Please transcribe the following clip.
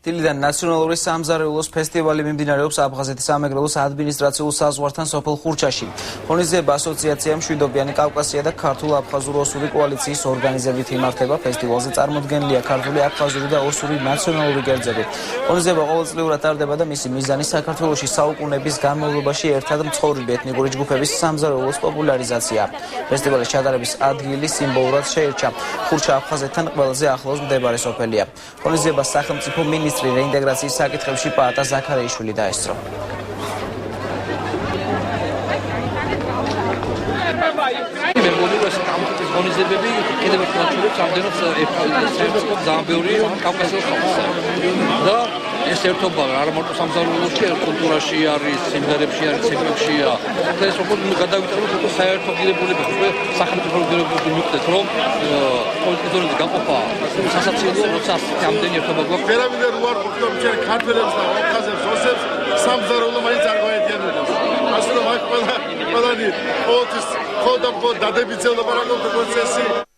დილიდან ნაციონალური სამზარეულოს ფესტივალი მიმდინარეობს აფხაზეთის სამეგრელოს ადმინისტრაციულ საზღვართან სოფელ ხურჩაში. ღონისძიება ასოციაცია მშვიდობიანი კავკასია და ქართულ-აფხაზურ-ოსური კოალიციის ორგანიზებით იმართება. ფესტივალზე წარმოდგენილია ქართული, აფხაზური და ოსური ნაციონალური კერძები. ღონისძიება ყოველწლიურად ტარდება და მისი მიზანი საქართველოში საუკუნეების განმავლობაში ერთად მცხოვრები ეთნიკური ჯგუფების სამზარეულოს პოპულარიზაცია. ფესტივალის ჩატარების ადგილი სიმბოლურად შეირჩა. ხურჩა აფხაზეთთან ყველაზე ახლოს მდებარე სოფელია. ღონისძიებას სახელმწიფო მინისტრი რეინტეგრაციის საკითხებში პაატა ზაქარეიშვილი დაესწრო. ეს ერთობა არა მარტო სამზარეულოში, კულტურაში არის, სიმღერებში არის, ცეკვებშია. ეს როგორ გადავიტანოთ უკვე საერთო ღირებულებას, უკვე სახელმწიფო ღირებულებას მივხვდეთ, რომ პოლიტიკურ გაყოფა სასაცილოა, როცა ამდენი ერთობა გვაქვს. ვერავინ უარ ყოფნა ჩვენ ქართველებს და აფხაზებს, ოსებს სამზარეულო მაინც არ გვაერთიანებს. ასე რომ აქ ყველანი ყოველთვის ხოდა დადებითელობა რა გქონდა პროცესი.